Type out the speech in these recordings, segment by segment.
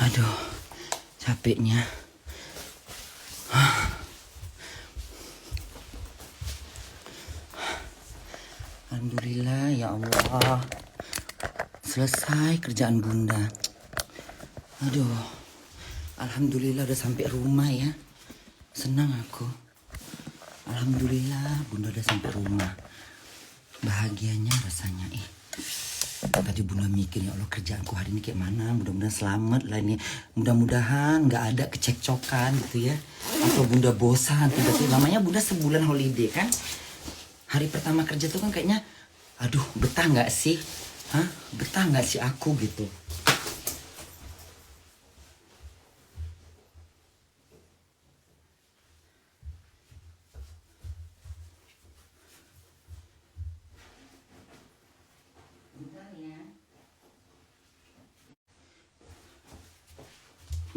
Aduh, capeknya. Alhamdulillah ya Allah. Selesai kerjaan bunda. Aduh, alhamdulillah udah sampai rumah ya. Senang aku. Alhamdulillah bunda udah sampai rumah. Bahagianya rasanya. Tadi bunda mikir ya Allah kerjaanku hari ini kayak mana. Mudah-mudahan selamat lah ini. Mudah-mudahan nggak ada kecekcokan gitu ya. Atau bunda bosan tiba-tiba. Namanya bunda sebulan holiday kan. Hari pertama kerja tuh kan kayaknya, aduh betah nggak sih? Hah? Betah nggak sih aku gitu?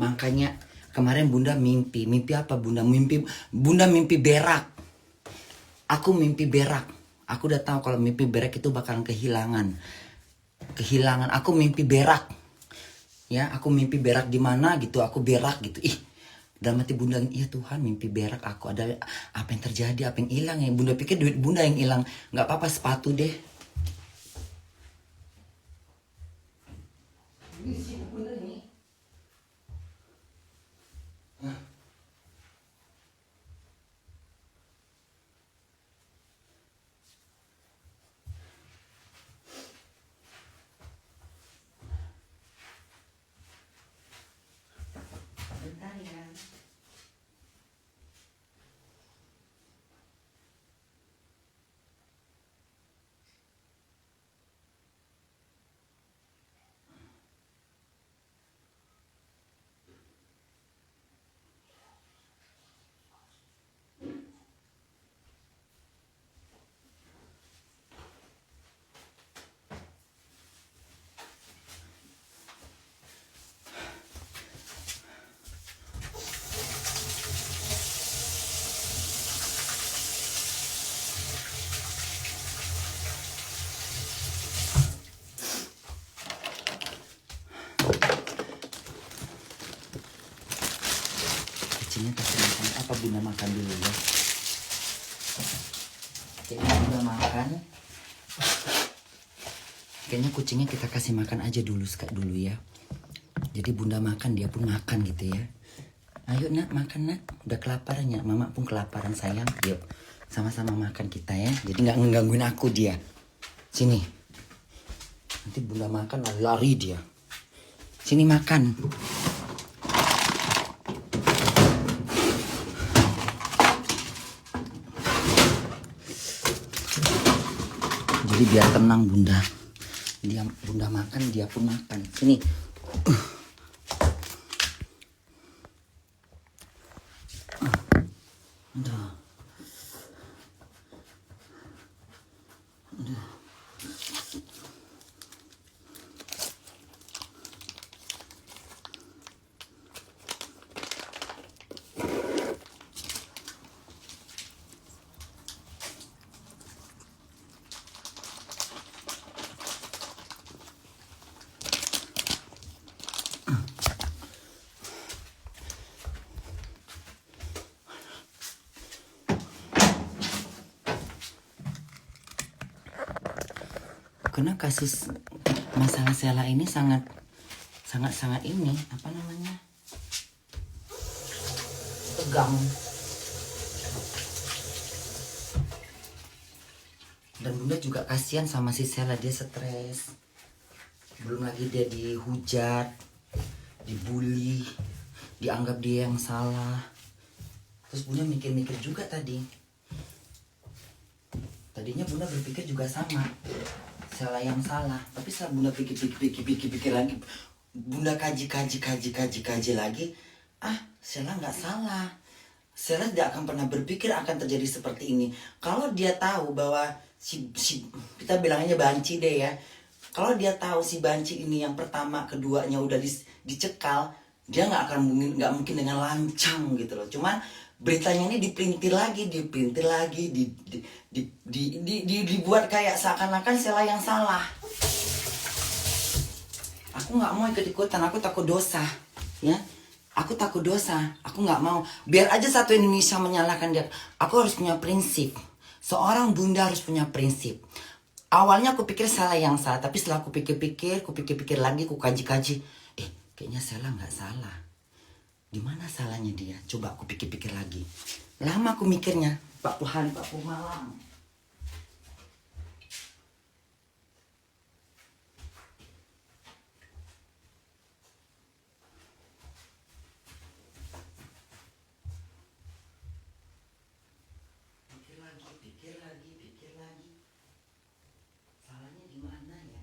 Makanya kemarin bunda mimpi apa bunda? Bunda mimpi berak. Aku mimpi berak. Aku udah tahu kalau mimpi berak itu bakalan kehilangan. Aku mimpi berak. Ya, aku mimpi berak di mana gitu. Aku berak gitu. Dalam hati bunda, iya Tuhan mimpi berak aku. Ada apa yang terjadi? Apa yang hilang ya? Bunda pikir duit bunda yang hilang. Nggak apa-apa, sepatu deh. Ini sibuk bener nih. Bentar ya. Kucingnya kasih makan apa bunda makan dulu ya. Kayaknya bunda makan. Kayaknya kucingnya kita kasih makan aja dulu ya. Jadi bunda makan dia pun makan gitu ya. Ayo nak makan nak. Udah kelaparan ya. Mama pun kelaparan sayang. Yuk sama-sama makan kita ya. Jadi nggak ngegangguin aku dia. Sini. Nanti bunda makan lari dia. Sini makan. Jadi biar tenang bunda. Bunda makan, dia pun makan. Sini. Udah. Karena kasus masalah Sela ini sangat ini apa namanya tegang, dan bunda juga kasihan sama si Sela, dia stres, belum lagi dia dihujat, dibully, dianggap dia yang salah. Terus bunda mikir-mikir juga tadinya bunda berpikir juga sama, Sela yang salah. Tapi setelah bunda pikir lagi, bunda kaji lagi, Sela nggak salah. Sela tidak akan pernah berpikir akan terjadi seperti ini. Kalau dia tahu bahwa si kita bilangnya banci deh ya. Kalau dia tahu si banci ini yang pertama, keduanya udah dicekal, dia nggak mungkin dengan lancang gitu loh. Cuman beritanya ini dipelintir lagi, dibuat kayak seakan-akan Sela yang salah. Aku nggak mau ikut-ikutan, aku takut dosa. ya. Aku takut dosa, aku nggak mau. Biar aja satu Indonesia menyalahkan dia. Aku harus punya prinsip. Seorang bunda harus punya prinsip. Awalnya aku pikir salah yang salah, tapi setelah aku pikir-pikir lagi, aku kaji-kaji. Kayaknya Sela nggak salah. Di mana salahnya dia? Coba aku pikir-pikir lagi. Lama aku mikirnya. Pak Tuhan, Pak Malam. Pikir lagi. Salahnya di mana ya?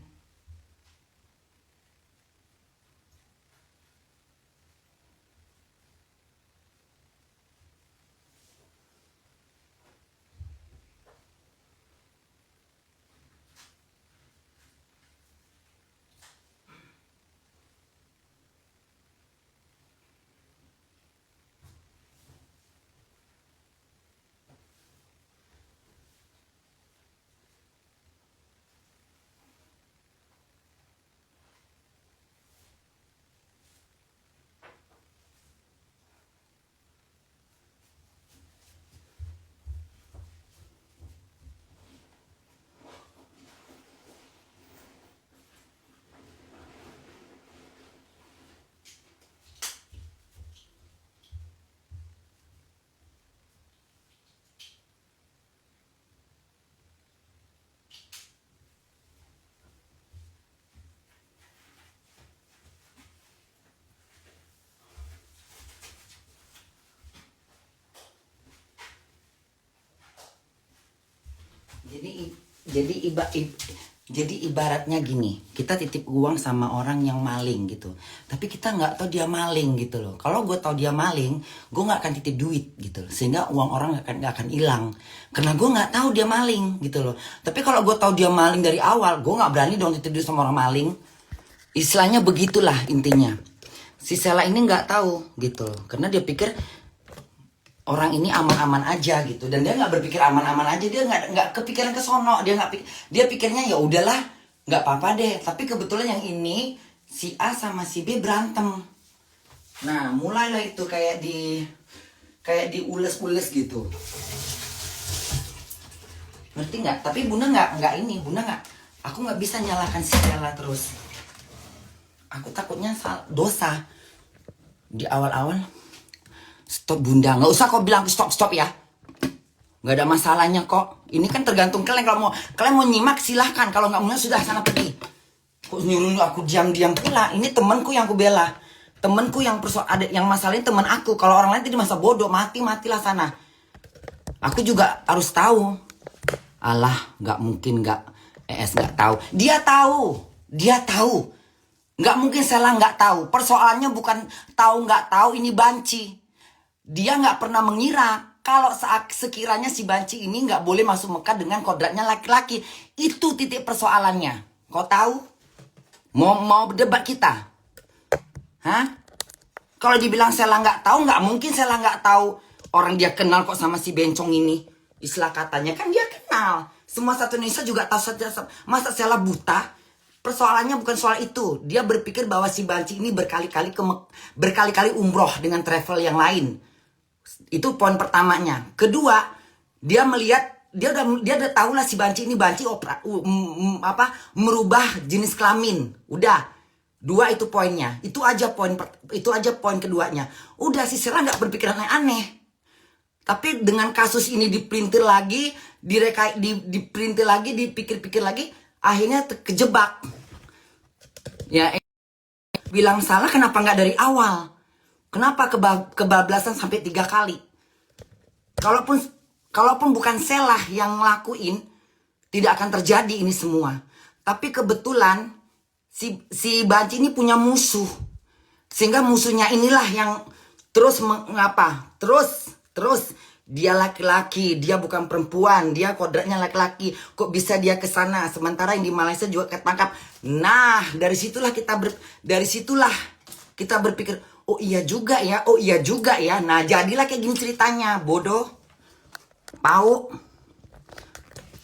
Jadi ibaratnya gini, kita titip uang sama orang yang maling gitu, tapi kita nggak tahu dia maling gitu loh. Kalau gue tahu dia maling, gue nggak akan titip duit gitu loh, sehingga uang orang nggak akan hilang, karena gue nggak tahu dia maling gitu loh. Tapi kalau gue tahu dia maling dari awal, gue nggak berani dong titip duit sama orang maling. Istilahnya begitulah intinya. Si Sela ini nggak tahu gitu loh, karena dia pikir orang ini aman-aman aja gitu, dan dia nggak berpikir aman-aman aja, dia nggak kepikiran ke sono, dia pikirnya ya udahlah nggak apa-apa deh. Tapi kebetulan yang ini si A sama si B berantem. Nah mulailah itu kayak diules-ules gitu, ngerti nggak? Tapi bunda nggak, aku nggak bisa nyalahkan si Sela terus. Aku takutnya dosa di awal-awal. Stop bunda, nggak usah kau bilang stop ya, nggak ada masalahnya kok. Ini kan tergantung kalian, kalian mau nyimak silahkan, kalau nggak mau sudah sana pergi. Kok nyuruh aku diam-diam pula? Ini temanku yang aku bela, temanku yang ada yang masalahnya teman aku. Kalau orang lain tadi masa bodoh, matilah sana. Aku juga harus tahu. Alah, nggak mungkin nggak tahu. Dia tahu. Nggak mungkin Sela nggak tahu. Persoalannya bukan tahu nggak tahu, ini banci. Dia nggak pernah mengira kalau sekiranya si banci ini nggak boleh masuk Mekah dengan kodratnya laki-laki. Itu titik persoalannya. Kau tahu? Mau berdebat kita? Hah? Kalau dibilang Sela nggak tahu, nggak mungkin Sela nggak tahu. Orang dia kenal kok sama si bencong ini. Istilah katanya kan dia kenal. Semua satu Indonesia juga tahu saja. Masa Sela buta? Persoalannya bukan soal itu. Dia berpikir bahwa si banci ini berkali-kali umroh dengan travel yang lain. Itu poin pertamanya. Kedua, dia melihat, dia udah tahu lah si banci ini merubah jenis kelamin. Udah. Dua itu poinnya. Itu aja poin keduanya. Udah, si Sela nggak berpikiran aneh. Tapi dengan kasus ini diperintil lagi, diperintil lagi, dipikir-pikir lagi, akhirnya kejebak. Ya, bilang salah kenapa nggak dari awal? Kenapa kebablasan sampai 3 kali? Kalaupun bukan Sela yang ngelakuin, tidak akan terjadi ini semua. Tapi kebetulan si banci ini punya musuh, sehingga musuhnya inilah yang terus mengapa? Terus dia laki-laki, dia bukan perempuan, dia kodratnya laki-laki. Kok bisa dia ke sana? Sementara yang di Malaysia juga ketangkap. Nah, dari situlah kita berpikir, oh iya juga ya. Nah, jadilah kayak gini ceritanya, bodoh. Pau.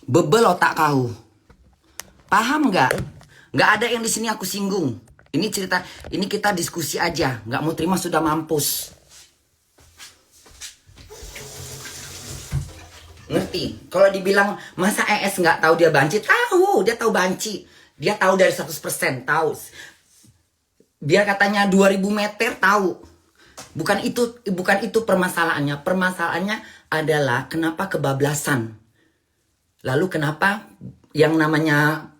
Bebel otak kau. Paham nggak? Nggak ada yang di sini aku singgung. Ini cerita, ini kita diskusi aja. Nggak mau terima sudah mampus. Ngerti? Kalau dibilang masa ES nggak tahu dia banci, tahu, dia tahu banci. Dia tahu dari 100%, tahu. Dia katanya 2000 meter, tahu. Bukan itu permasalahannya. Permasalahannya adalah kenapa kebablasan. Lalu kenapa yang namanya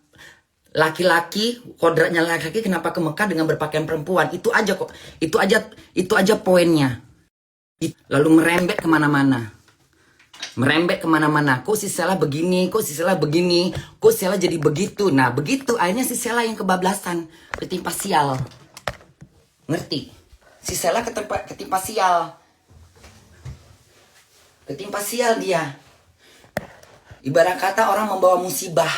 laki-laki, kodratnya laki-laki kenapa ke Mekah dengan berpakaian perempuan? Itu aja kok. Itu aja poinnya. Lalu merembet kemana-mana. Kok si Sela begini, kok si Sela begini, kok si Sela jadi begitu. Nah begitu akhirnya si Sela yang kebablasan, ketimpa sial. Ngerti? Si Sela ketimpa sial. Ketimpa sial dia. Ibarat kata orang membawa musibah.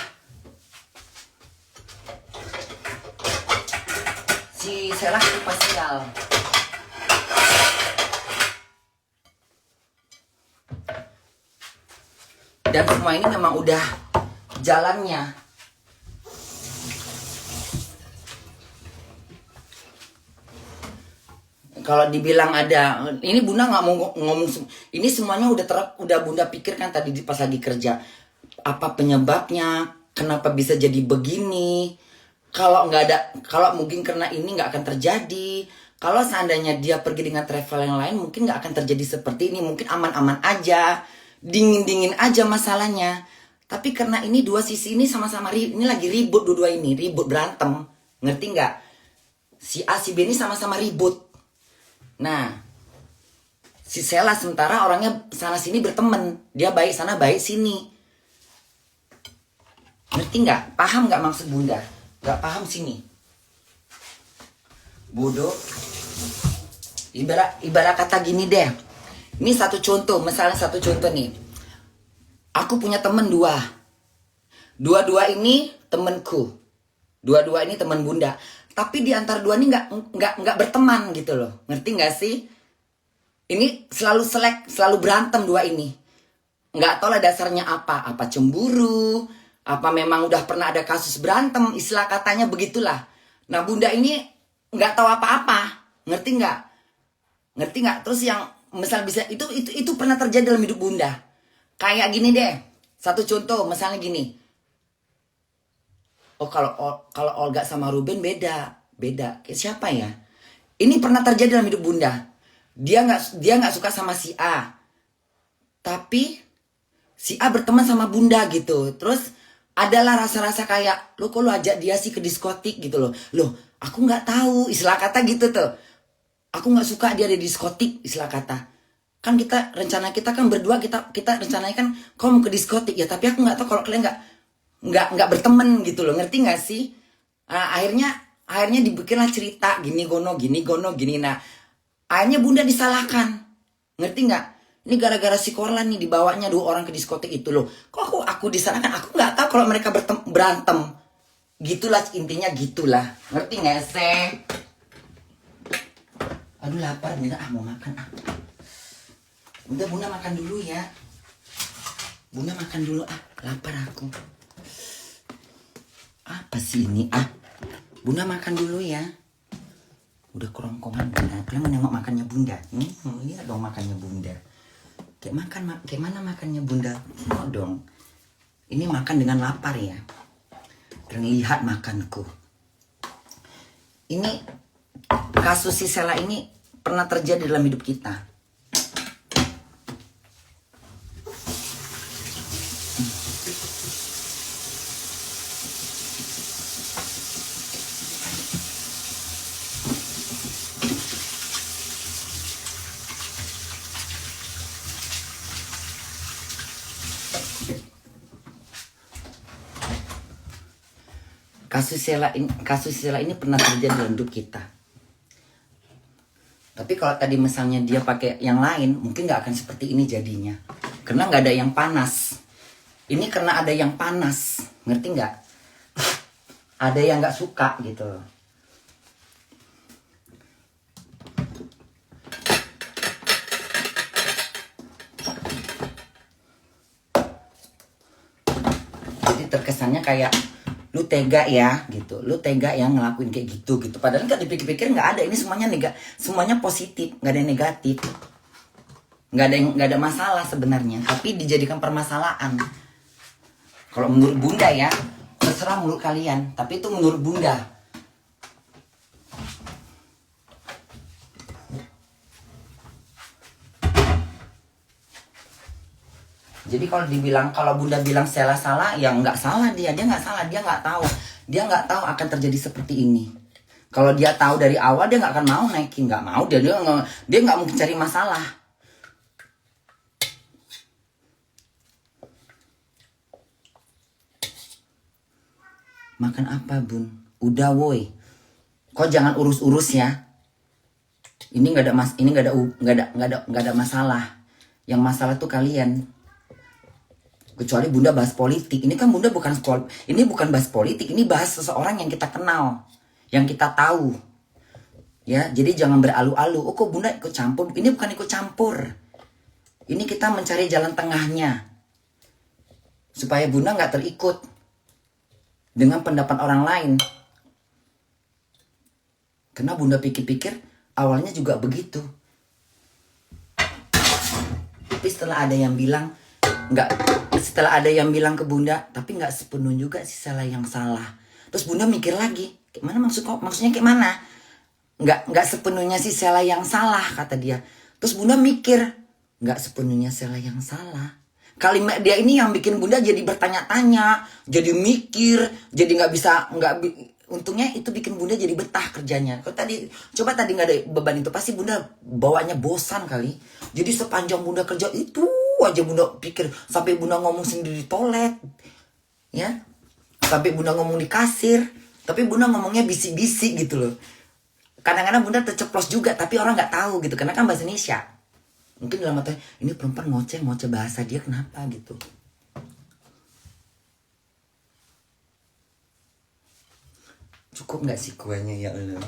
Si Sela ketimpa sial. Dan semua ini memang udah jalannya. Kalau dibilang ada, ini Bunda nggak mau ngomong, ini semuanya udah Bunda pikirkan tadi pas lagi kerja. Apa penyebabnya? Kenapa bisa jadi begini? Kalau nggak ada, kalau mungkin karena ini nggak akan terjadi. Kalau seandainya dia pergi dengan travel yang lain, mungkin nggak akan terjadi seperti ini. Mungkin aman-aman aja. Dingin-dingin aja masalahnya. Tapi karena ini dua sisi ini sama-sama ini lagi ribut dua-dua ini, ribut berantem. Ngerti nggak? Si A si B ini sama-sama ribut. Nah, si Sela sementara orangnya sana sini berteman. Dia baik sana baik sini. Ngerti nggak? Paham nggak maksud Bunda? Nggak paham sini. Bodoh. Ibarat kata gini deh. Ini satu contoh, misalnya satu contoh nih. Aku punya temen dua. Dua-dua ini temenku. Dua-dua ini teman Bunda. Tapi di antara dua ini nggak berteman gitu loh. Ngerti nggak sih? Ini selalu berantem dua ini. Nggak tahu lah dasarnya apa. Apa cemburu? Apa memang udah pernah ada kasus berantem? Istilah katanya begitulah. Nah Bunda ini nggak tahu apa-apa. Ngerti nggak? Ngerti nggak? Terus yang misal bisa itu pernah terjadi dalam hidup Bunda. Kayak gini deh. Satu contoh misalnya gini. Oh kalau Olga sama Ruben beda. Siapa ya? Ini pernah terjadi dalam hidup Bunda. Dia nggak suka sama si A. Tapi si A berteman sama Bunda gitu. Terus adalah rasa-rasa kayak lo kok lo ajak dia sih ke diskotik gitu loh. Loh, aku nggak tahu istilah kata gitu tuh. Aku nggak suka dia di diskotik, istilah kata. Kan rencana kita kan berdua kita rencananya kan kau mau ke diskotik ya, tapi aku nggak tahu kalau kalian nggak berteman gitu loh, ngerti nggak sih? Nah, akhirnya dibikinlah cerita gini gono. Nah, akhirnya Bunda disalahkan, ngerti nggak? Ini gara-gara si Korlan nih dibawanya 2 orang ke diskotik itu loh. Kok aku disalahkan? Aku nggak tahu kalau mereka berantem. Gitulah intinya gitulah, ngerti nggak sih? Aduh lapar Bunda, mau makan Bunda makan dulu ya. Bunda makan dulu lapar aku. Apa sih ini Bunda makan dulu ya. Udah kerongkongan Bunda. Kalian mau nengok makannya Bunda? Ini dong makannya Bunda. Kayak mana makannya Bunda? Tengok dong. Ini makan dengan lapar ya. Dan lihat makanku. Ini kasus si Sela ini pernah terjadi dalam hidup kita. Kasus Sela ini pernah terjadi dalam hidup kita. Tapi kalau tadi misalnya dia pakai yang lain, mungkin nggak akan seperti ini jadinya. Karena nggak ada yang panas. Ini karena ada yang panas, ngerti nggak? Ada yang nggak suka gitu. Jadi terkesannya kayak lu tega ya gitu, lu tega yang ngelakuin kayak gitu gitu. Padahal nggak dipikir-pikir nggak ada, ini semuanya positif, nggak ada yang negatif, nggak ada masalah sebenarnya, tapi dijadikan permasalahan. Kalau menurut Bunda ya, terserah menurut kalian, tapi itu menurut Bunda. Jadi kalau Bunda bilang Sela salah, ya nggak salah dia nggak salah, dia nggak tahu akan terjadi seperti ini. Kalau dia tahu dari awal, dia nggak akan mau naikin, nggak mau, dia nggak mungkin cari masalah. Makan apa Bun? Udah woi, kok jangan urus-urus ya. Ini nggak ada masalah. Yang masalah tuh kalian. Kecuali Bunda bahas politik. Ini kan Bunda bukan bahas politik. Ini bahas seseorang yang kita kenal, yang kita tahu. Ya, jadi jangan beralu-alu. Oh, kok Bunda ikut campur? Ini bukan ikut campur. Ini kita mencari jalan tengahnya. Supaya Bunda nggak terikut dengan pendapat orang lain. Karena Bunda pikir-pikir awalnya juga begitu. Tapi setelah ada yang bilang ke Bunda, tapi nggak sepenuhnya juga si Sela yang salah. Terus Bunda mikir lagi, maksudnya kayak mana? Nggak sepenuhnya si Sela yang salah, kata dia. Terus Bunda mikir, nggak sepenuhnya Sela yang salah. Kalimat dia ini yang bikin Bunda jadi bertanya-tanya, jadi mikir, jadi untungnya itu bikin Bunda jadi betah kerjanya. Coba tadi nggak ada beban itu, pasti Bunda bawanya bosan kali. Jadi sepanjang Bunda kerja itu aja Bunda pikir, sampai Bunda ngomong sendiri di toilet, ya, sampai Bunda ngomong di kasir, tapi Bunda ngomongnya bisik-bisik gitu loh. Kadang-kadang Bunda terceplos juga, tapi orang nggak tahu gitu, karena kan bahasa Indonesia. Mungkin dalam mata ini perempuan ngoceh bahasa dia kenapa gitu. Cukup nggak sih kuenya ya Allah?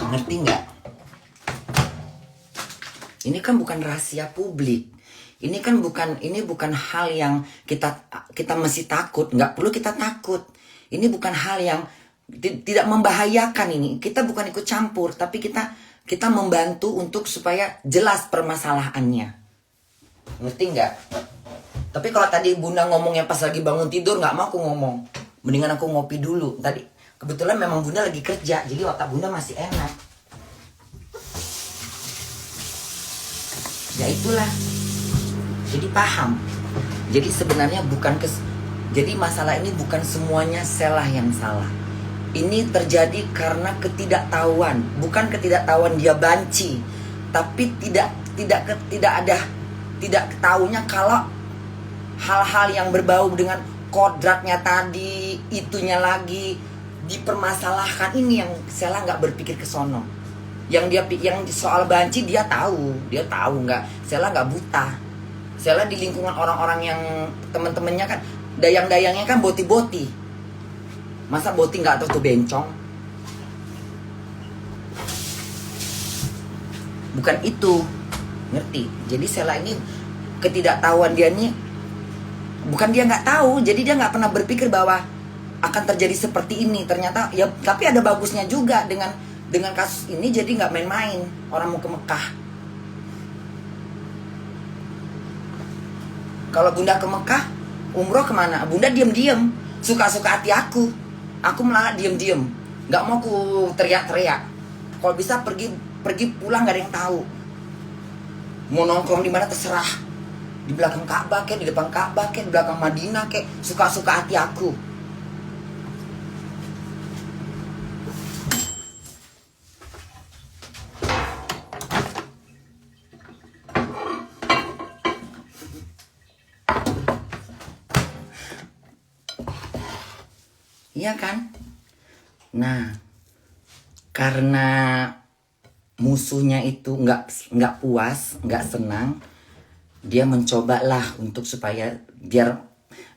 Ngerti nggak? Ini kan bukan rahasia publik. Ini bukan hal yang kita mesti takut. Nggak perlu kita takut. Ini bukan hal yang tidak membahayakan ini. Kita bukan ikut campur, tapi kita membantu untuk supaya jelas permasalahannya. Ngerti nggak? Tapi kalau tadi Bunda ngomongnya pas lagi bangun tidur, nggak mau aku ngomong. Mendingan aku ngopi dulu. Tadi kebetulan memang Bunda lagi kerja, jadi otak Bunda masih enak. Ya itulah. Jadi paham. Jadi sebenarnya jadi masalah ini bukan semuanya Sela yang salah. Ini terjadi karena ketidaktahuan, bukan ketidaktahuan dia banci, tapi tidak ketahuinya kalau hal-hal yang berbau dengan kodratnya tadi, itunya lagi dipermasalahkan. Ini yang Sela nggak berpikir ke sono. Yang soal banci dia tahu nggak, Sela nggak buta. Sela di lingkungan orang-orang yang teman-temannya kan dayang-dayangnya kan boti-boti. Masa boti nggak tahu tuh bencong? Bukan itu, ngerti? Jadi Sela ini ketidaktahuan dia nih, bukan dia nggak tahu, jadi dia nggak pernah berpikir bahwa akan terjadi seperti ini. Ternyata ya, tapi ada bagusnya juga dengan kasus ini, jadi nggak main-main orang mau ke Mekah. Kalau Bunda ke Mekah, umroh kemana? Bunda diem-diem, suka-suka hati aku malah diem-diem, nggak mau ku teriak-teriak. Kalau bisa pergi pulang nggak ada yang tahu. Mau nongkrong di mana terserah, di belakang Ka'bah kek, di depan Ka'bah kek, di belakang Madinah kek, suka-suka hati aku. Iya kan? Nah, karena musuhnya itu nggak puas, nggak senang, dia mencobalah untuk supaya biar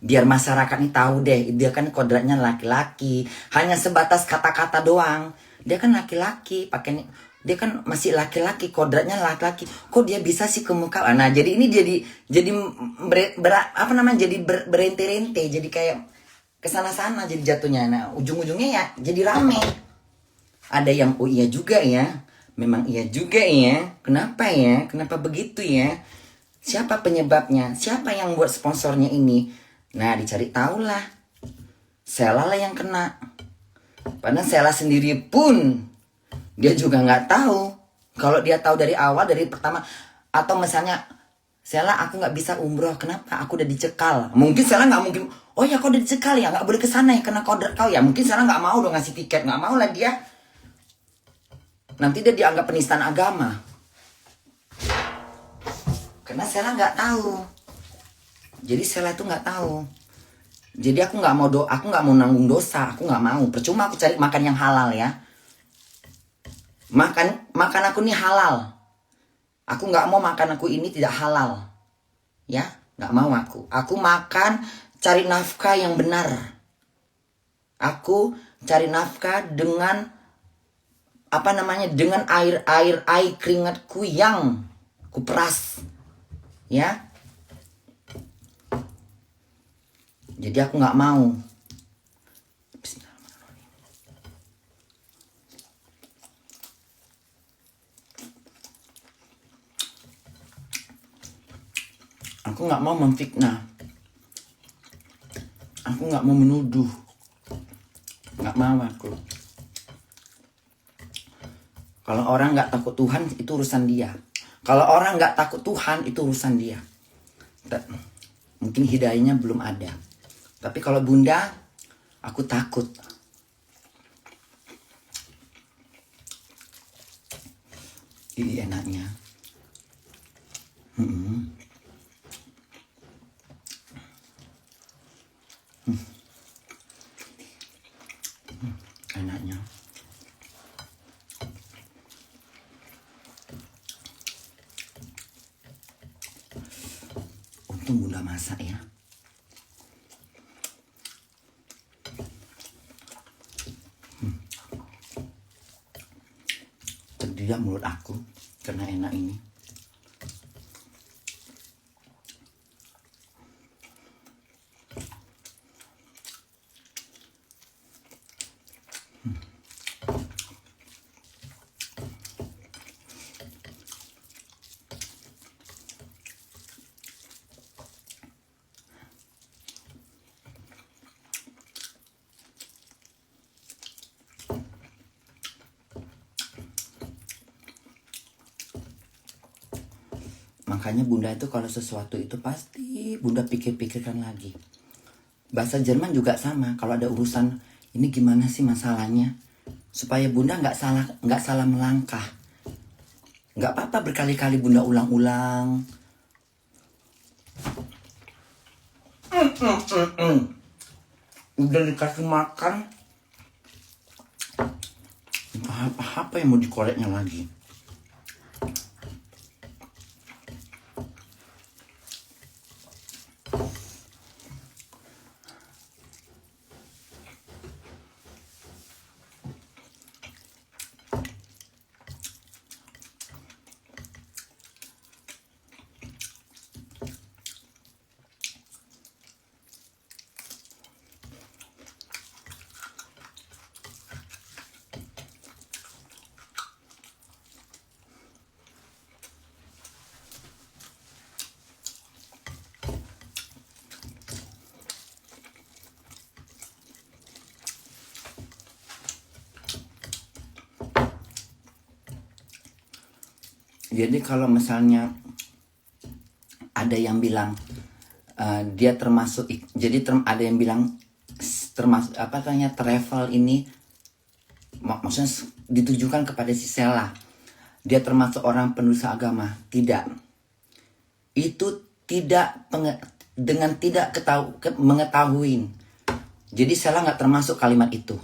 masyarakat ini tahu deh, dia kan kodratnya laki-laki, hanya sebatas kata-kata doang. Dia kan laki-laki, pakai Dia kan masih laki-laki, kodratnya laki-laki. Kok dia bisa sih ke muka? Nah, jadi ini jadi berente-rente, jadi kayak kesana-sana jadi jatuhnya. Nah, ujung-ujungnya ya jadi rame. Ada yang oh iya juga ya. Memang iya juga ya. Kenapa ya? Kenapa begitu ya? Siapa penyebabnya? Siapa yang buat sponsornya ini? Nah, dicari tahu lah. Sela lah yang kena. Padahal Sela sendiri pun dia juga nggak tahu. Kalau dia tahu dari awal, dari pertama, atau misalnya Sela aku nggak bisa umroh, kenapa? Aku udah dicekal. Mungkin Sela nggak mungkin. Oh ya, kau udah dicekal ya, nggak boleh kesana ya karena kodrat kau ya. Mungkin Sela nggak mau dong ngasih tiket, nggak mau lah dia. Nanti dia dianggap penistaan agama. Karena Sela nggak tahu. Jadi Sela itu nggak tahu. Jadi aku nggak mau nanggung dosa, aku nggak mau. Percuma aku cari makan yang halal ya. Makan aku ini halal. Aku nggak mau makan aku ini tidak halal. Ya, nggak mau aku. Aku makan cari nafkah yang benar. Aku cari nafkah dengan dengan air keringatku yang kuperas. Ya. Jadi aku nggak mau. Aku nggak mau memfitnah. Aku nggak mau menuduh. Nggak mau aku. Kalau orang nggak takut Tuhan itu urusan dia. Kalau orang nggak takut Tuhan itu urusan dia. Mungkin hidayahnya belum ada. Tapi kalau Bunda, aku takut. Ini enaknya. Enaknya. Untung Bunda masak ya. Terdiam mulut aku karena enak ini. Makanya Bunda itu kalau sesuatu itu pasti Bunda pikir-pikirkan lagi. Bahasa Jerman juga sama. Kalau ada urusan ini gimana sih masalahnya, supaya Bunda nggak salah melangkah. Nggak apa-apa berkali-kali Bunda ulang-ulang. Udah dikasih makan, apa yang mau dikoreknya lagi? Jadi kalau misalnya ada yang bilang dia termasuk, ada yang bilang termasuk travel ini maksudnya ditujukan kepada si Sela, dia termasuk orang pendosa agama. Tidak, itu tidak dengan tidak mengetahui. Jadi Sela nggak termasuk kalimat itu.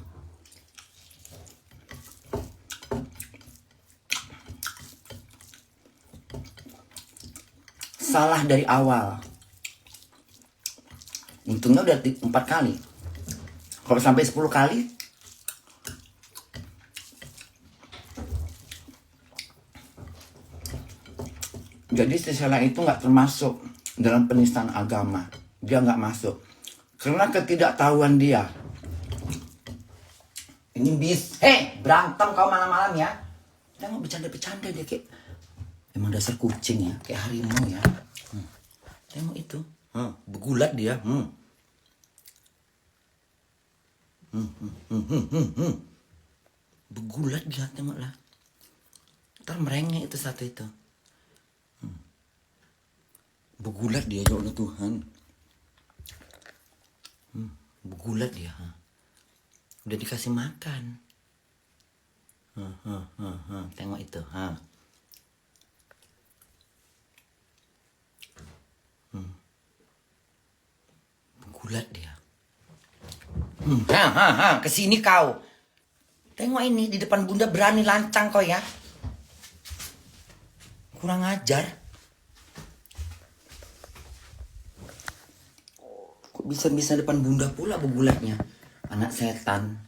Salah dari awal. Untungnya udah 4 kali. Kalau sampai 10 kali, Jadi si Sela itu nggak termasuk dalam penistaan agama. Dia nggak masuk. Karena ketidaktahuan dia. Ini berantem kau malam-malam ya. Tengok bercanda-bercanda dia kayak. Emang dasar kucing ya, kayak harimau ya. Tengok itu. Bergulat dia. Bergulat dia, tengoklah. Ntar merengek itu satu itu. Bergulat dia, ya Allah Tuhan. Bergulat dia. Udah dikasih makan. Tengok itu. Bergulat dia. Kesini kau. Tengok ini, di depan bunda berani lancang kau ya. Kurang ajar. Kok bisa-bisa depan bunda pula bergulatnya. Anak setan.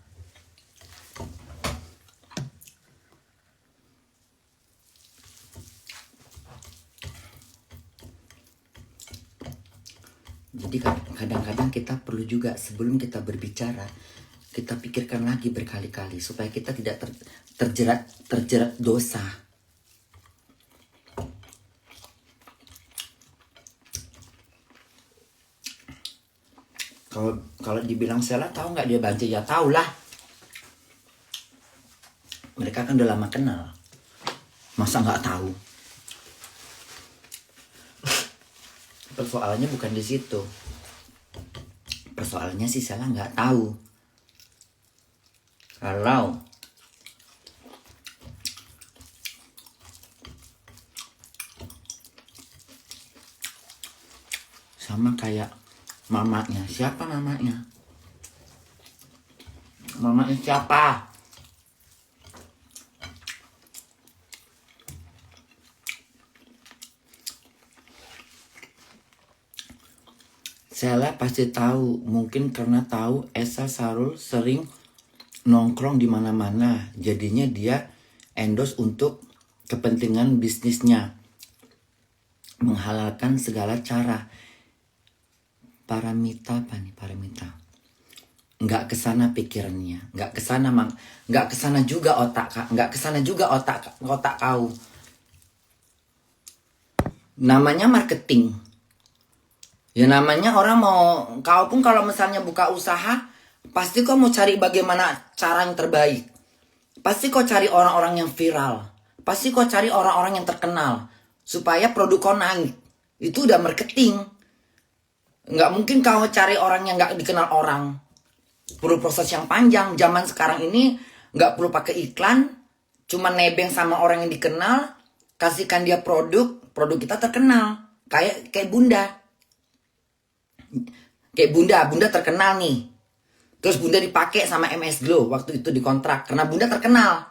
Jadi kadang-kadang kita perlu juga sebelum kita berbicara, kita pikirkan lagi berkali-kali supaya kita tidak terjerat dosa. Kalau dibilang Sela tahu nggak dia banci, ya tahu lah. Mereka kan udah lama kenal, masa nggak tahu? Persoalannya bukan di situ. Persoalannya si Sela nggak tahu kalau sama kayak mamanya. Siapa mamanya? Mamanya siapa? Sela pasti tahu, mungkin karena tahu Esa Sarul sering nongkrong di mana-mana, jadinya dia endorse untuk kepentingan bisnisnya, menghalalkan segala cara. Paramita apa nih Paramita? Nggak kesana pikirannya, nggak kesana juga otak kau. Namanya marketing. Ya namanya orang mau, kau pun kalau misalnya buka usaha, pasti kau mau cari bagaimana cara yang terbaik. Pasti kau cari orang-orang yang viral. Pasti kau cari orang-orang yang terkenal. Supaya produk kau naik. Itu udah marketing. Nggak mungkin kau cari orang yang nggak dikenal orang. Perlu proses yang panjang. Zaman sekarang ini nggak perlu pakai iklan. Cuma nebeng sama orang yang dikenal. Kasihkan dia produk kita terkenal. Kayak Bunda. Kayak Bunda terkenal nih. Terus Bunda dipakai sama MS Glow waktu itu dikontrak. Karena Bunda terkenal.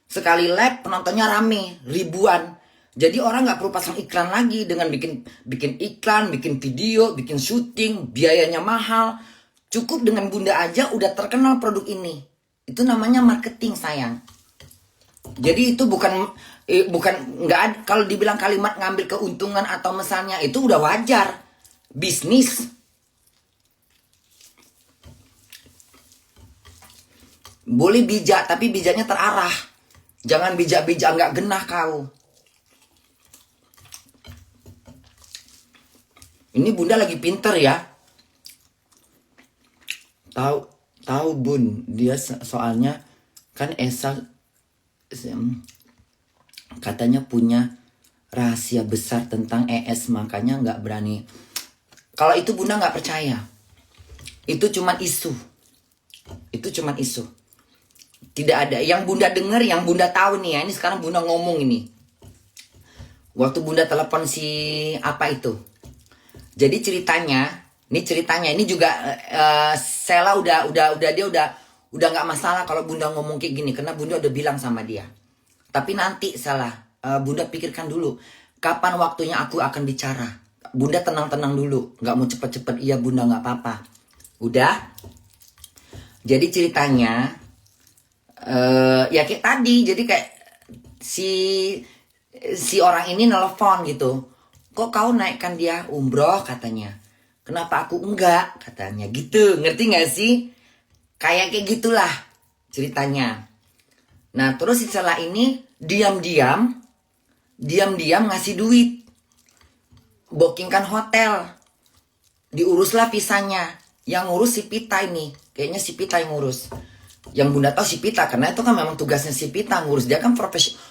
Sekali live penontonnya rame, ribuan. Jadi orang nggak perlu pasang iklan lagi dengan bikin iklan, bikin video, bikin syuting, biayanya mahal. Cukup dengan Bunda aja udah terkenal produk ini. Itu namanya marketing sayang. Jadi itu bukan nggak ada, kalau dibilang kalimat ngambil keuntungan atau misalnya itu udah wajar. Bisnis. Boleh bijak, tapi bijaknya terarah. Jangan bijak-bijak nggak genah kau. Ini Bunda lagi pinter ya. Tahu Bun, dia soalnya kan Esa katanya punya rahasia besar tentang ES, makanya nggak berani. Kalau itu Bunda nggak percaya. Itu cuman isu. Tidak ada. Yang Bunda dengar, yang Bunda tahu nih ya. Ini sekarang Bunda ngomong ini. Waktu Bunda telepon si apa itu. Jadi ceritanya ini juga Sela udah nggak masalah kalau Bunda ngomong kayak gini karena Bunda udah bilang sama dia. Tapi nanti Bunda pikirkan dulu kapan waktunya aku akan bicara. Bunda tenang-tenang dulu, nggak mau cepet-cepet. Iya Bunda nggak apa-apa. Udah. Jadi ceritanya ya kayak tadi, jadi kayak si si orang ini nelpon gitu. Kok kau naikkan dia umroh katanya. Kenapa aku enggak katanya gitu. Ngerti gak sih? Kayak gitulah ceritanya. Nah terus si Sela ini diam-diam ngasih duit. Bookingkan hotel. Diuruslah visanya. Yang ngurus si Pita ini. Kayaknya si Pita yang ngurus. Yang Bunda tahu si Pita, karena itu kan memang tugasnya si Pita ngurus. Dia kan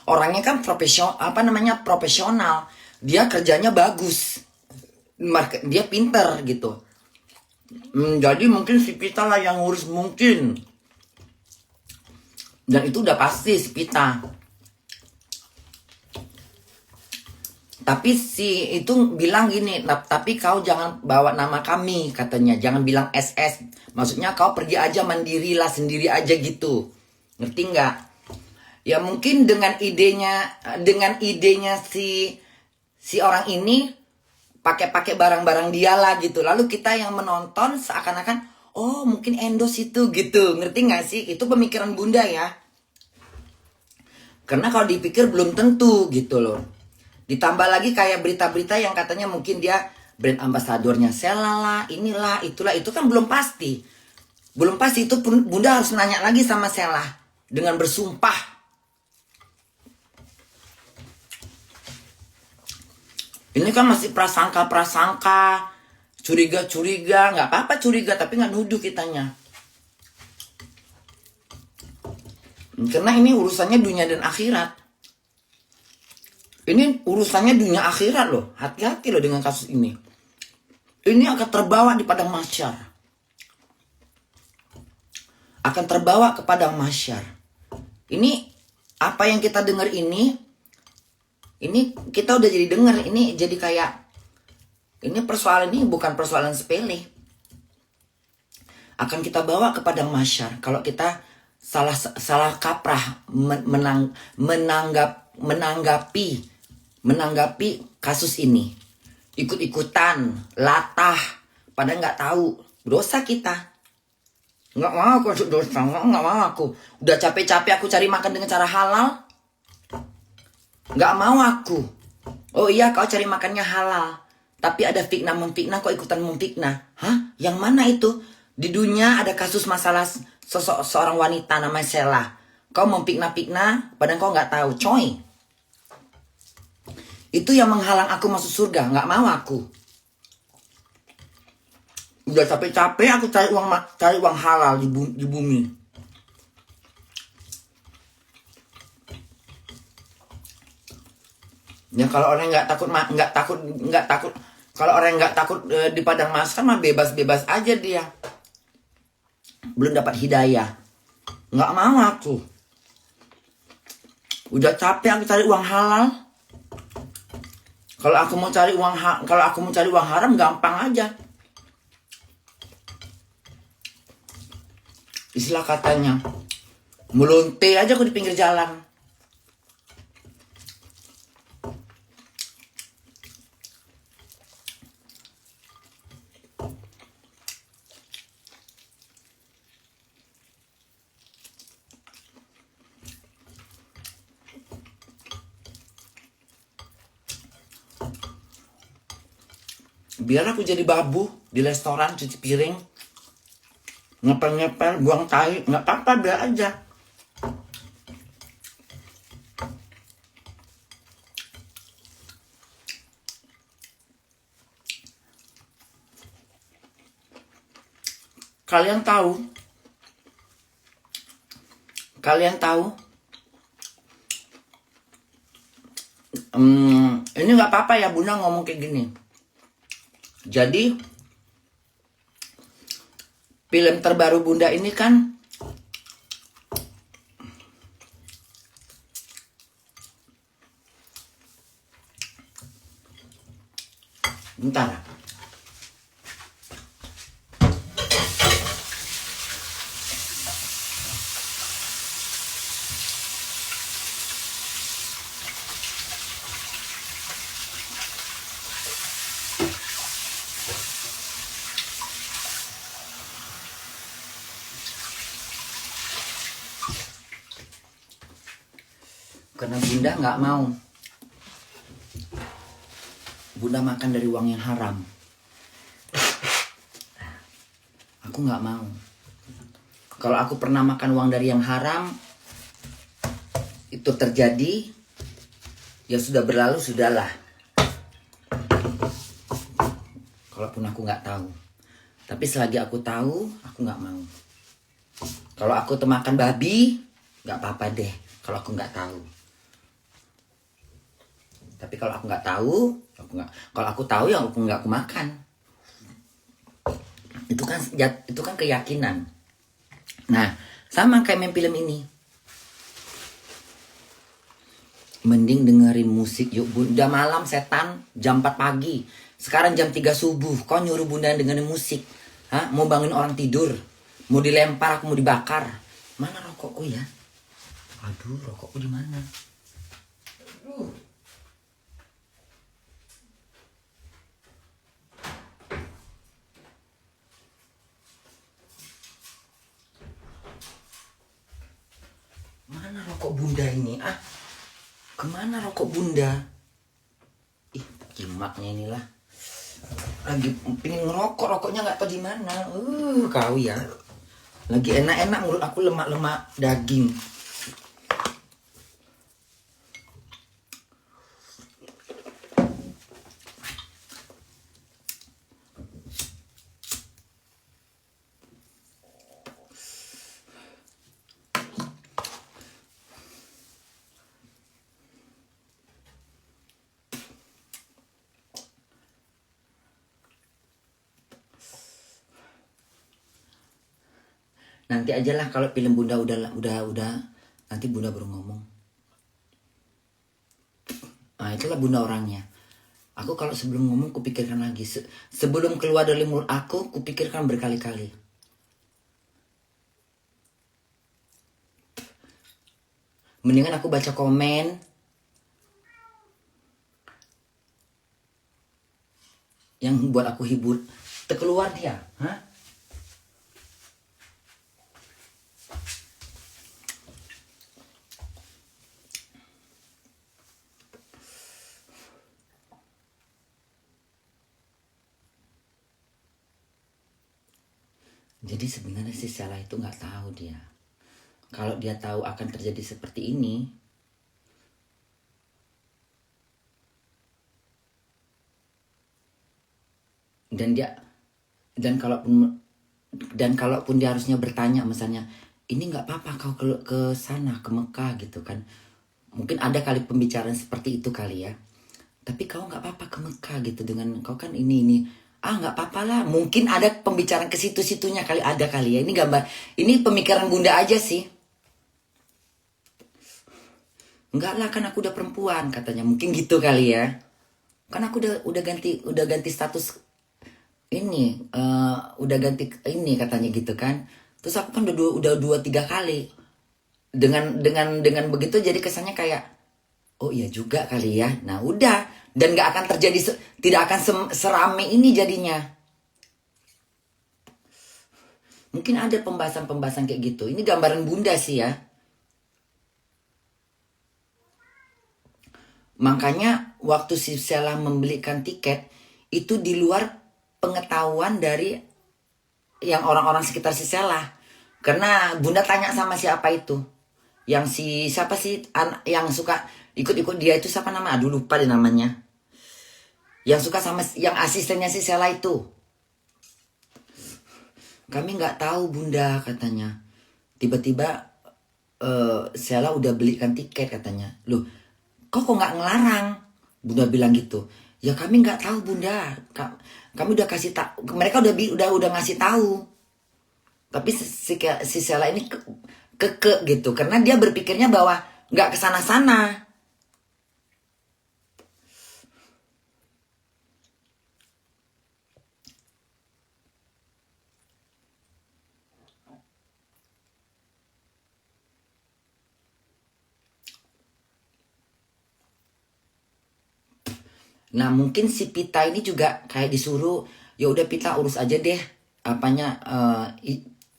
orangnya kan profesional. Dia kerjanya bagus. Dia pinter gitu. Jadi mungkin si Pita lah yang ngurus mungkin. Dan itu udah pasti si Pita. Tapi si itu bilang gini, tapi kau jangan bawa nama kami katanya, jangan bilang SS. Maksudnya kau pergi aja mandirilah sendiri aja gitu. Ngerti nggak? Ya mungkin dengan idenya si orang ini pakai barang-barang dia lah gitu. Lalu kita yang menonton seakan-akan oh mungkin endos itu gitu. Ngerti nggak sih? Itu pemikiran Bunda ya. Karena kalau dipikir belum tentu gitu loh. Ditambah lagi kayak berita-berita yang katanya mungkin dia brand ambasadornya Sela lah, inilah, itulah. Itu kan belum pasti. Belum pasti, itu pun Bunda harus nanya lagi sama Sela. Dengan bersumpah. Ini kan masih prasangka-prasangka. Curiga-curiga. Nggak apa-apa curiga, tapi nggak nuduh kitanya. Karena ini urusannya dunia dan akhirat. Ini urusannya dunia akhirat loh. Hati-hati loh dengan kasus ini. Ini akan terbawa di padang mahsyar. Akan terbawa ke padang mahsyar. Ini apa yang kita dengar ini kita udah jadi dengar. Ini jadi kayak ini persoalan ini bukan persoalan sepele. Akan kita bawa ke padang mahsyar kalau kita salah kaprah menanggapi kasus ini. Ikut-ikutan, latah, padahal nggak tahu. Dosa kita. Nggak mau aku masuk dosa, nggak mau aku. Udah capek-capek aku cari makan dengan cara halal. Nggak mau aku. Oh iya kau cari makannya halal. Tapi ada fitnah memfitnah, kok ikutan memfitnah. Hah? Yang mana itu? Di dunia ada kasus masalah seorang wanita namanya Sela. Kau memfitnah-fitnah, padahal kau nggak tahu. Coy. Itu yang menghalang aku masuk surga. Nggak mau aku. Udah capek-capek aku cari uang halal di bumi. Ya kalau orang nggak takut. Kalau orang nggak takut di padang mahsyar mah bebas-bebas aja dia. Belum dapat hidayah. Nggak mau aku. Udah capek aku cari uang halal. Kalau aku mau cari uang haram gampang aja. Istilah katanya, melonte aja aku di pinggir jalan. Biar aku jadi babu di restoran cuci piring, ngepel-ngepel, buang tai, nggak apa-apa, biar aja. Kalian tahu, ini nggak apa-apa ya Bunda ngomong kayak gini. Jadi film terbaru Bunda ini kan bentar. Karena Bunda nggak mau Bunda makan dari uang yang haram. Aku nggak mau. Kalau aku pernah makan uang dari yang haram, itu terjadi, ya sudah berlalu, sudahlah. Kalaupun aku nggak tahu. Tapi selagi aku tahu, aku nggak mau. Kalau aku makan babi, nggak apa-apa deh. Kalau aku nggak tahu. Tapi kalau aku nggak tahu, kalau aku tahu ya aku nggak aku makan. Itu kan keyakinan. Nah, sama kayak main film ini. Mending dengerin musik yuk. Udah malam setan, jam 4 pagi. Sekarang jam 3 subuh. Kau nyuruh Bunda dengerin musik. Hah? Mau bangun orang tidur. Mau dilempar, aku mau dibakar. Mana rokokku ya? Aduh, rokokku di mana? Aduh. Mana rokok Bunda ini? Kemana rokok Bunda? Ih, jimatnya inilah. Lagi pingin ngerokok, rokoknya nggak tahu di mana. Kau ya. Lagi enak-enak menurut aku, lemak-lemak daging. Nanti aja lah kalau film Bunda udah nanti Bunda baru ngomong. Nah, itulah Bunda orangnya. Aku kalau sebelum ngomong kupikirkan lagi. Sebelum keluar dari mulut aku, kupikirkan berkali-kali. Mendingan aku baca komen yang buat aku hibur. Terkeluar dia, hah? Jadi sebenarnya si Sheila itu nggak tahu dia. Kalau dia tahu akan terjadi seperti ini, dan kalaupun dia harusnya bertanya misalnya, ini nggak apa-apa kau ke sana, ke Mekah gitu kan. Mungkin ada kali pembicaraan seperti itu kali ya. Tapi kau nggak apa-apa ke Mekah gitu dengan kau kan ini. Nggak apa-apa lah. Mungkin ada pembicaraan ke situ-situnya kali, ada kali ya. Ini pemikiran Bunda aja sih. Enggak lah, kan aku udah perempuan katanya. Mungkin gitu kali ya. Kan aku udah ganti status ini, udah ganti ini katanya gitu kan. Terus aku kan udah 2-3 kali. Dengan begitu jadi kesannya kayak, oh iya juga kali ya. Nah udah. Dan gak akan terjadi, tidak akan serame ini jadinya. Mungkin ada pembahasan-pembahasan kayak gitu. Ini gambaran Bunda sih ya. Makanya waktu si Sheila membelikan tiket, itu di luar pengetahuan dari yang orang-orang sekitar si Sheila. Karena Bunda tanya sama siapa itu. Siapa sih yang suka ikut-ikut dia itu, siapa nama? Aduh lupa deh namanya. Yang suka sama yang asistennya si Sheila itu. Kami nggak tahu Bunda katanya. Tiba-tiba Sheila udah belikan tiket katanya. Loh, kok nggak ngelarang? Bunda bilang gitu. Ya kami nggak tahu Bunda. Kami udah kasih tahu. Mereka udah ngasih tahu. Tapi si Sheila ini keke gitu. Karena dia berpikirnya bahwa nggak kesana-sana. Nah mungkin si Pita ini juga kayak disuruh, ya udah Pita urus aja deh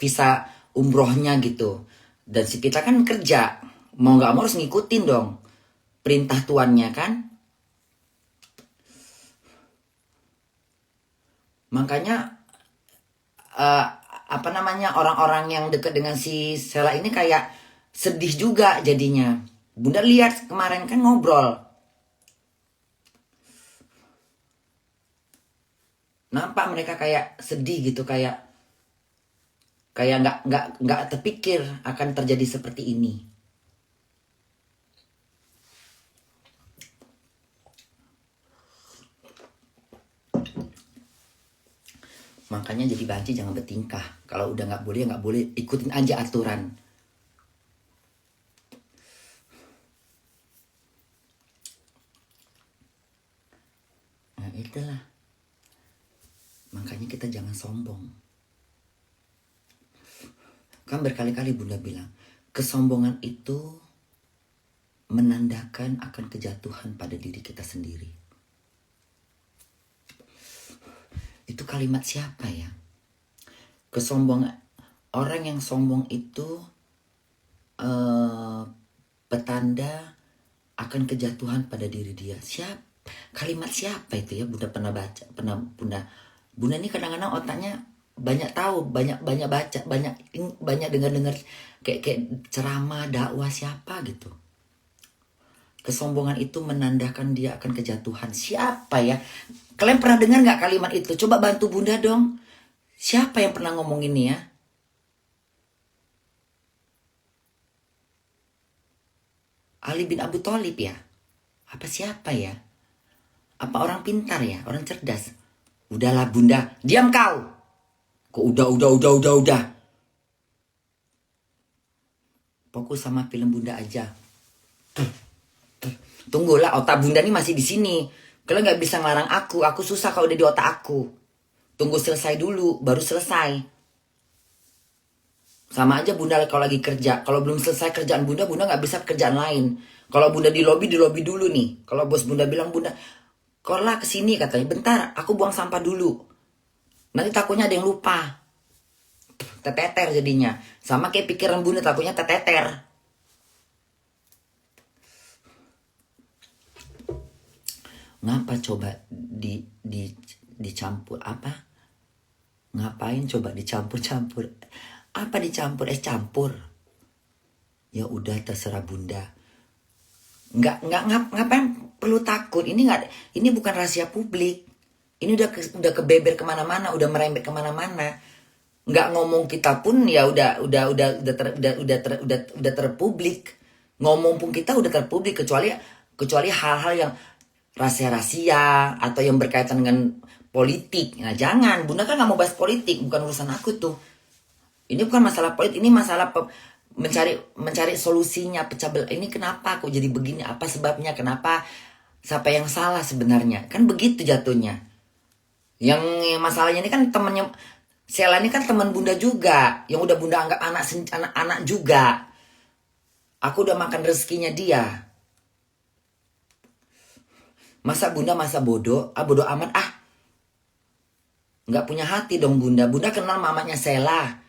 visa umrohnya gitu. Dan si Pita kan kerja, mau nggak mau harus ngikutin dong perintah tuannya kan. Makanya apa namanya, orang-orang yang dekat dengan si Sela ini kayak sedih juga jadinya. Bunda lihat kemarin kan ngobrol, nampak mereka kayak sedih gitu, kayak nggak terpikir akan terjadi seperti ini. Makanya jadi banci jangan bertingkah. Kalau udah nggak boleh, nggak boleh. Ikutin aja aturan. Nah itulah. Makanya kita jangan sombong. Kan berkali-kali Bunda bilang, kesombongan itu menandakan akan kejatuhan pada diri kita sendiri. Itu kalimat siapa ya? Kesombongan, orang yang sombong itu petanda akan kejatuhan pada diri dia. Kalimat siapa itu ya? Bunda pernah baca, Bunda ini kadang-kadang otaknya banyak tahu, banyak baca, banyak dengar kayak ceramah, dakwah siapa gitu. Kesombongan itu menandakan dia akan kejatuhan. Siapa ya? Kalian pernah dengar nggak kalimat itu? Coba bantu Bunda dong. Siapa yang pernah ngomong ini ya? Ali bin Abu Thalib ya? Apa siapa ya? Apa orang pintar ya? Orang cerdas? Udahlah Bunda, diam kau. Kok udah. Fokus sama film Bunda aja. Tunggulah, otak Bunda nih masih di sini. Kalian nggak bisa ngelarang aku susah kalau udah di otak aku. Tunggu selesai dulu, baru selesai. Sama aja Bunda kalau lagi kerja. Kalau belum selesai kerjaan Bunda nggak bisa kerjaan lain. Kalau Bunda di lobi dulu nih. Kalau bos Bunda bilang, Bunda, Korla kesini katanya. Bentar, aku buang sampah dulu. Nanti takutnya ada yang lupa. Teteter jadinya. Sama kayak pikiran Bunda, takutnya teteter. Ngapa coba dicampur apa? Ngapain coba dicampur-campur? Apa dicampur? Campur. Ya udah terserah Bunda. Ngapain perlu takut? Ini bukan rahasia publik. Ini udah kebeber kemana-mana, udah merembet kemana-mana. Nggak ngomong kita pun ya udah terpublik. Ngomong pun kita udah terpublik, kecuali hal-hal yang rahasia-rahasia atau yang berkaitan dengan politik. Nah jangan, Bunda kan nggak mau bahas politik, bukan urusan aku tuh. Ini bukan masalah politik, ini masalah mencari solusinya, pecah belah. Ini kenapa kok jadi begini? Apa sebabnya? Kenapa? Siapa yang salah sebenarnya? Kan begitu jatuhnya. Yang masalahnya ini kan temennya Sela ini kan teman Bunda juga, yang udah Bunda anggap anak juga. Aku udah makan rezekinya dia. Masa Bunda bodoh? Bodoh amat ah. Nggak punya hati dong Bunda. Bunda kenal mamanya Sela.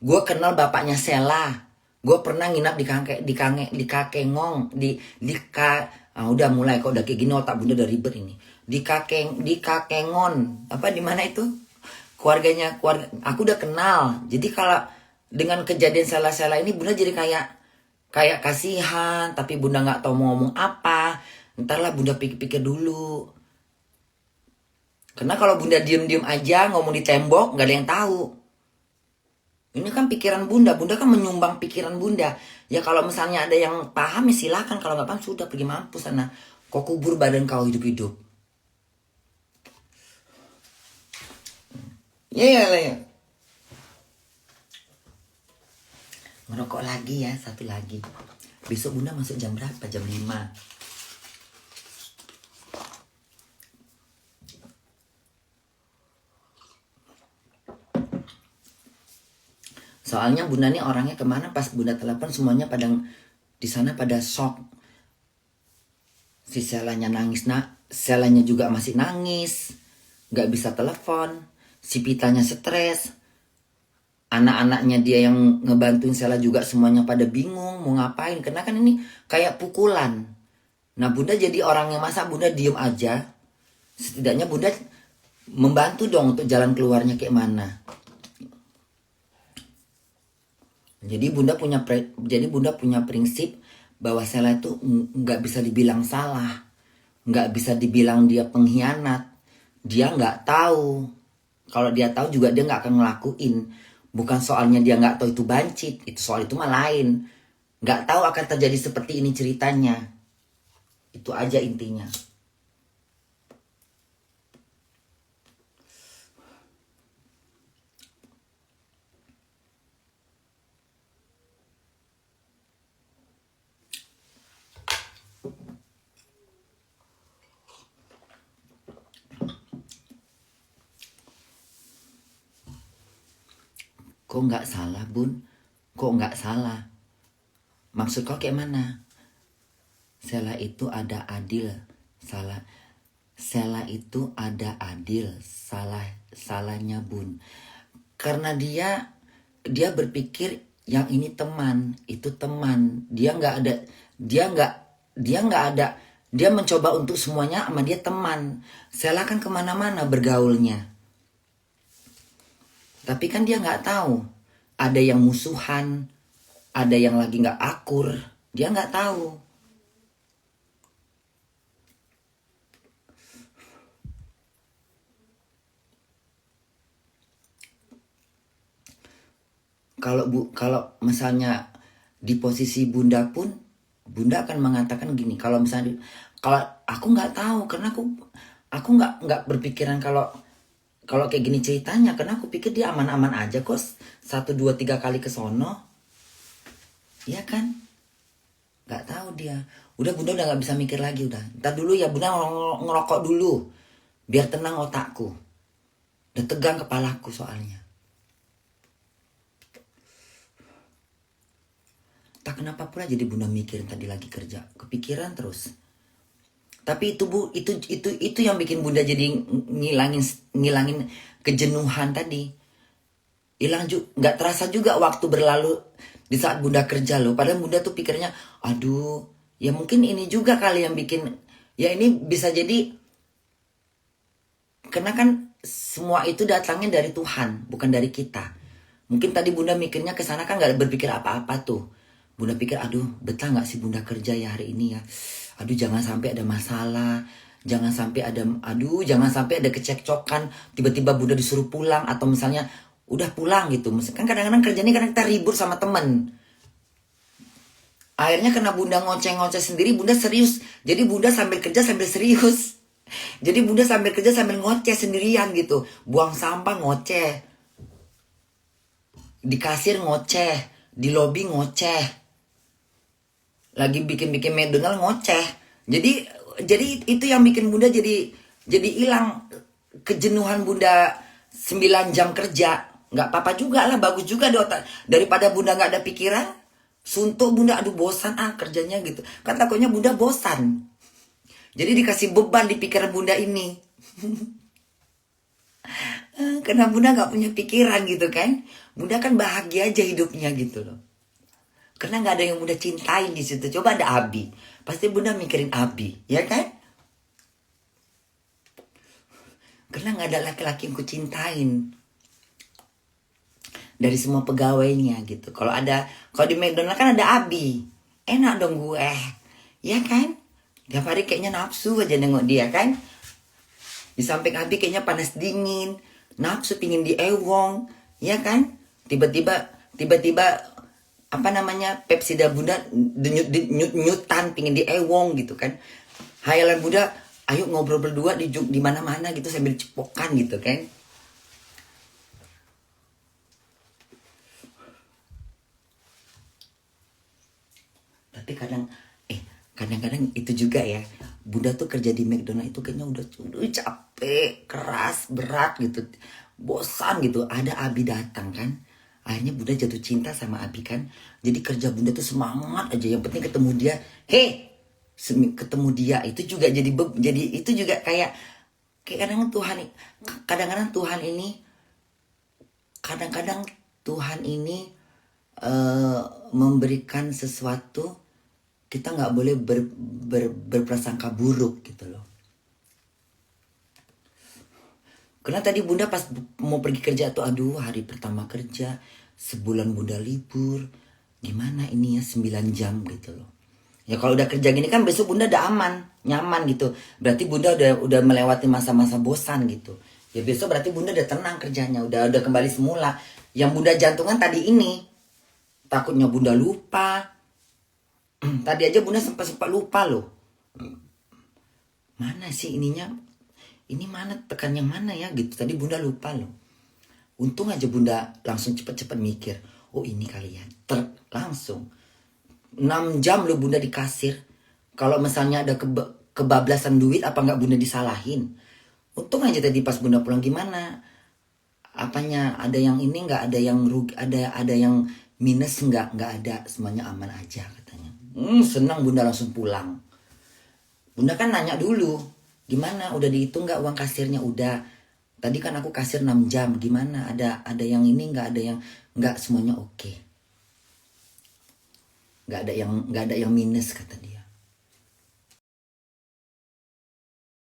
Gue kenal bapaknya Sela. Gue pernah nginap di Kakengong. Udah mulai kok udah kayak gini otak Bunda udah ribet ini. Di Kakengon. Apa di mana itu? Keluarga aku udah kenal. Jadi kalau dengan kejadian Sela ini Bunda jadi kayak kasihan, tapi Bunda nggak tahu mau ngomong apa. Ntarlah Bunda pikir-pikir dulu. Karena kalau Bunda diem-diem aja ngomong di tembok, nggak ada yang tahu. Ini kan pikiran Bunda kan menyumbang pikiran Bunda. Ya kalau misalnya ada yang paham ya silakan, kalau nggak paham sudah pergi mampus sana. Kau kubur badan kau hidup-hidup. Ya. Ngerokok lagi ya, satu lagi. Besok Bunda masuk jam berapa? Jam 5. Soalnya Bunda nih orangnya kemana pas Bunda telepon semuanya di sana pada shock. Si Selanya nangis, Selanya juga masih nangis, nggak bisa telepon. Si Pitanya stres, anak-anaknya dia yang ngebantuin Sela juga semuanya pada bingung mau ngapain. Karena kan ini kayak pukulan. Nah Bunda jadi orang yang masa Bunda diem aja. Setidaknya Bunda membantu dong untuk jalan keluarnya kayak mana. Jadi bunda punya prinsip bahwa Sela itu nggak bisa dibilang salah, nggak bisa dibilang dia pengkhianat. Dia nggak tahu. Kalau dia tahu juga dia nggak akan ngelakuin. Bukan soalnya dia nggak tahu itu bancit, itu soal itu mah lain. Nggak tahu akan terjadi seperti ini ceritanya. Itu aja intinya. Kok nggak salah, Bun? Kok nggak salah? Maksud kau kayak mana? Sela itu ada adil, salah. Sela itu ada adil, salahnya Bun. Karena dia berpikir yang ini teman, itu teman. Dia nggak ada. Dia mencoba untuk semuanya sama dia teman. Sela kan kemana-mana bergaulnya. Tapi kan dia nggak tahu. Ada yang musuhan, ada yang lagi nggak akur. Dia nggak tahu. Kalau misalnya di posisi bunda pun, bunda akan mengatakan gini. Kalau misalnya, kalau aku nggak tahu, karena aku nggak berpikiran kalau kayak gini ceritanya, karena aku pikir dia aman-aman aja kok, 1, 2, 3 kali ke sono, iya kan? Nggak tahu dia. Udah bunda udah nggak bisa mikir lagi udah. Ntar dulu ya bunda ngerokok dulu, biar tenang otakku. Udah tegang kepalaku soalnya. Tak kenapa pula jadi bunda mikirin tadi lagi kerja, kepikiran terus. Tapi itu Bu, itu yang bikin bunda jadi ngilangin kejenuhan tadi. Nggak terasa juga waktu berlalu di saat bunda kerja loh. Padahal bunda tuh pikirnya, aduh, ya mungkin ini juga kali yang bikin, ya ini bisa jadi, karena kan semua itu datangnya dari Tuhan, bukan dari kita. Mungkin tadi bunda mikirnya ke sana kan nggak berpikir apa-apa tuh. Bunda pikir, aduh betah nggak sih bunda kerja ya hari ini ya. Aduh jangan sampai ada masalah. Jangan sampai ada kecekcokan. Tiba-tiba bunda disuruh pulang. Atau misalnya udah pulang gitu. Kan kadang-kadang kerjanya karena kita ribut sama temen. Akhirnya karena bunda ngoceh-ngoceh sendiri, bunda serius. Jadi bunda sambil kerja sambil serius. Jadi bunda sambil kerja sambil ngoceh sendirian gitu. Buang sampah ngoceh. Di kasir ngoceh. Di lobi ngoceh. Lagi bikin-bikin McDonald ngoceh. Jadi itu yang bikin bunda jadi hilang kejenuhan bunda 9 jam kerja. Nggak apa-apa juga lah, bagus juga daripada bunda nggak ada pikiran. Suntuk bunda, aduh bosan kerjanya gitu. Kan takutnya bunda bosan. Jadi dikasih beban di pikiran bunda ini. Karena bunda nggak punya pikiran gitu kan. Bunda kan bahagia aja hidupnya gitu loh. Karena nggak ada yang bunda cintain di situ. Coba ada Abi, pasti bunda mikirin Abi, ya kan? Karena nggak ada laki-laki yang kucintain dari semua pegawainya gitu. Kalau di McDonald kan ada Abi, enak dong gue, ya kan? Tiap hari kayaknya nafsu aja nengok dia kan. Di samping Abi kayaknya panas dingin, nafsu pingin diewong, ya kan? Tiba-tiba apa namanya, Pepsi dan bunda nyutan pingin diewong gitu kan. Hayalan bunda, ayo ngobrol berdua di mana-mana gitu sambil cepokan gitu kan. Tapi kadang-kadang itu juga ya, bunda tuh kerja di McDonald itu kayaknya udah capek, keras, berat gitu, bosan gitu. Ada Abi datang kan, akhirnya bunda jatuh cinta sama Abi kan. Jadi kerja bunda tuh semangat aja, yang penting ketemu dia. Ketemu dia itu juga jadi itu juga kayak kadang-kadang Tuhan ini memberikan sesuatu, kita nggak boleh berprasangka buruk gitu loh. Karena tadi bunda pas mau pergi kerja tuh, aduh hari pertama kerja, sebulan bunda libur, gimana ini ya 9 jam gitu loh. Ya kalau udah kerja gini kan besok bunda udah aman, nyaman gitu. Berarti bunda udah melewati masa-masa bosan gitu. Ya besok berarti bunda udah tenang kerjanya, udah kembali semula. Yang bunda jantungan tadi ini, takutnya bunda lupa. Tadi aja bunda sempat lupa loh. Mana sih ininya? Ini mana, tekan yang mana ya gitu. Tadi bunda lupa loh. Untung aja bunda langsung cepet-cepet mikir. Oh ini kali ya. Langsung. 6 jam loh bunda di kasir. Kalau misalnya ada kebablasan duit, apa nggak bunda disalahin? Untung aja tadi pas bunda pulang, gimana? Apanya, ada yang ini nggak, ada yang rugi, ada yang minus nggak ada, semuanya aman aja katanya. Senang bunda langsung pulang. Bunda kan nanya dulu, gimana udah dihitung nggak uang kasirnya? Udah. Tadi kan aku kasir 6 jam, gimana? Ada yang ini nggak, ada yang nggak, semuanya oke. Nggak ada yang minus kata dia.